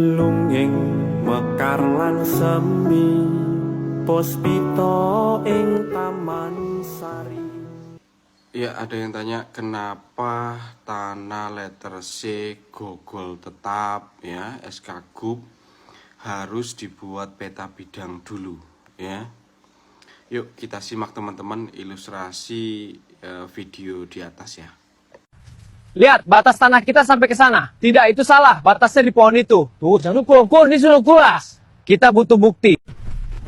Lunging mekar lan semi Puspita ing Taman Sari. Ya, ada yang tanya kenapa tanah letter C gogol tetap ya SK Gub harus dibuat peta bidang dulu ya. Yuk kita simak teman-teman ilustrasi video di atas ya. Lihat, batas tanah kita sampai ke sana. Tidak, itu salah. Batasnya di pohon itu. Tuh, jangan ukur, ini sudah kuras. Kita butuh bukti.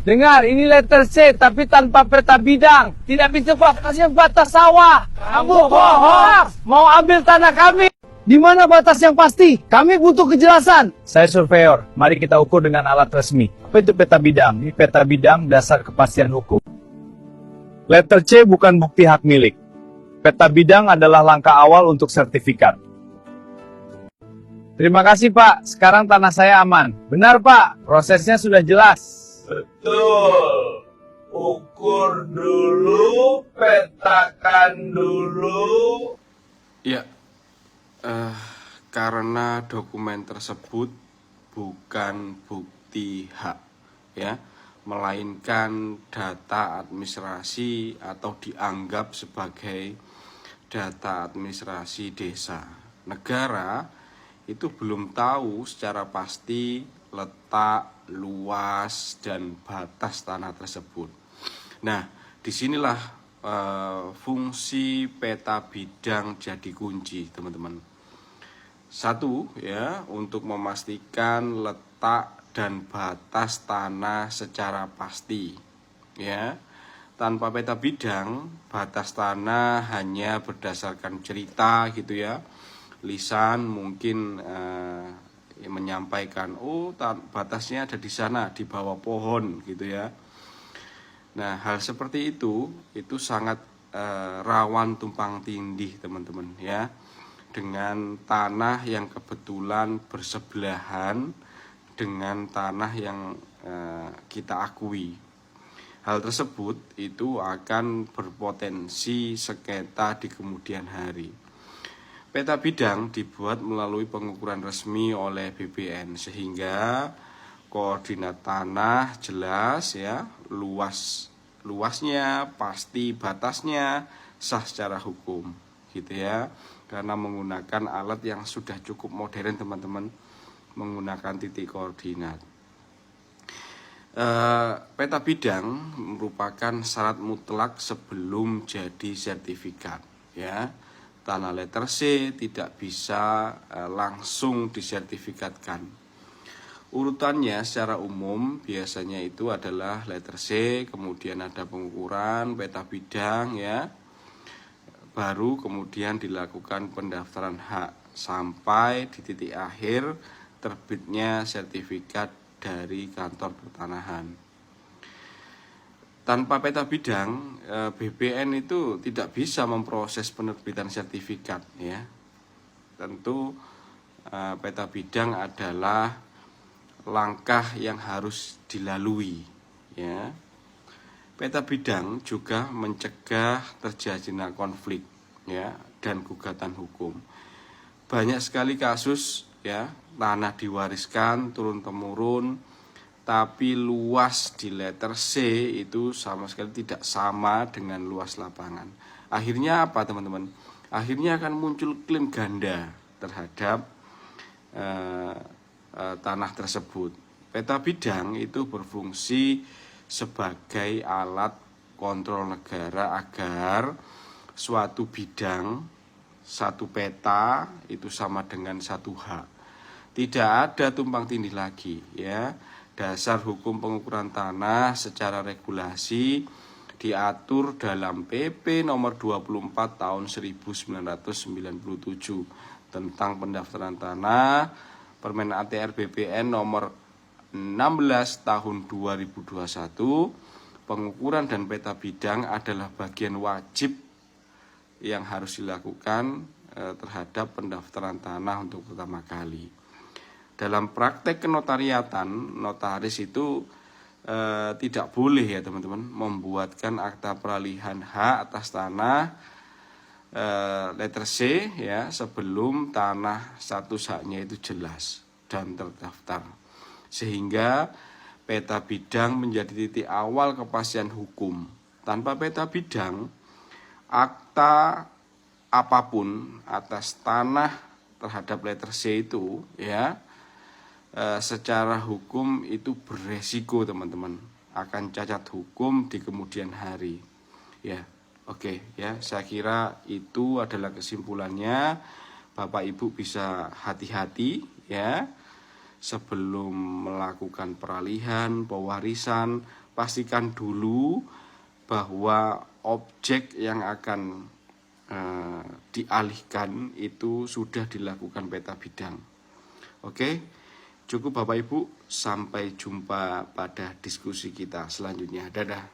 Dengar, ini letter C, tapi tanpa peta bidang. Tidak bisa batasnya batas sawah. Kamu bohong. Mau ambil tanah kami. Di mana batas yang pasti? Kami butuh kejelasan. Saya surveyor. Mari kita ukur dengan alat resmi. Apa itu peta bidang? Ini peta bidang dasar kepastian hukum. Letter C bukan bukti hak milik. Peta bidang adalah langkah awal untuk sertifikat. Terima kasih Pak, sekarang tanah saya aman. Benar Pak, prosesnya sudah jelas. Betul. Ukur dulu, petakan dulu. Ya, karena dokumen tersebut bukan bukti hak ya, melainkan data administrasi atau dianggap sebagai data administrasi desa. Negara itu belum tahu secara pasti letak, luas, dan batas tanah tersebut. Nah, disinilah fungsi peta bidang jadi kunci, teman-teman. Satu, ya, untuk memastikan letak dan batas tanah secara pasti, ya. Tanpa peta bidang, batas tanah hanya berdasarkan cerita gitu ya. Lisan mungkin menyampaikan, oh batasnya ada di sana, di bawah pohon gitu ya. Nah, hal seperti itu sangat rawan tumpang tindih teman-teman ya. Dengan tanah yang kebetulan bersebelahan dengan tanah yang kita akui. Hal tersebut itu akan berpotensi sengketa di kemudian hari. Peta bidang dibuat melalui pengukuran resmi oleh BBN sehingga koordinat tanah jelas ya, luasnya, pasti batasnya, sah secara hukum gitu ya. Karena menggunakan alat yang sudah cukup modern teman-teman, menggunakan titik koordinat. Peta bidang merupakan syarat mutlak sebelum jadi sertifikat ya. Tanah letter C tidak bisa langsung disertifikatkan. Urutannya secara umum biasanya itu adalah letter C, kemudian ada pengukuran, peta bidang ya. Baru kemudian dilakukan pendaftaran hak sampai di titik akhir terbitnya sertifikat dari kantor pertanahan. Tanpa peta bidang, BBN itu tidak bisa memproses penerbitan sertifikat ya. Tentu peta bidang adalah langkah yang harus dilalui ya. Peta bidang juga mencegah terjadinya konflik ya dan gugatan hukum. Banyak sekali kasus ya, tanah diwariskan turun-temurun, tapi luas di letter C itu sama sekali tidak sama dengan luas lapangan. Akhirnya apa teman-teman? Akhirnya akan muncul klaim ganda terhadap tanah tersebut. Peta bidang itu berfungsi sebagai alat kontrol negara agar suatu bidang, satu peta itu sama dengan satu hak. Tidak ada tumpang tindih lagi ya. Dasar hukum pengukuran tanah secara regulasi diatur dalam PP nomor 24 tahun 1997 tentang pendaftaran tanah, Permen ATR BPN nomor 16 tahun 2021. Pengukuran dan peta bidang adalah bagian wajib yang harus dilakukan terhadap pendaftaran tanah untuk pertama kali. Dalam praktek kenotariatan, notaris itu tidak boleh ya teman-teman membuatkan akta peralihan hak atas tanah letter C ya sebelum tanah status haknya itu jelas dan terdaftar. Sehingga peta bidang menjadi titik awal kepastian hukum. Tanpa peta bidang, akta apapun atas tanah terhadap letter C itu ya secara hukum itu beresiko teman-teman, akan cacat hukum di kemudian hari ya. Oke ya, saya kira itu adalah kesimpulannya. Bapak Ibu bisa hati-hati ya sebelum melakukan peralihan, pewarisan. Pastikan dulu bahwa objek yang akan dialihkan itu sudah dilakukan peta bidang. Oke, cukup Bapak Ibu, sampai jumpa pada diskusi kita selanjutnya. Dadah.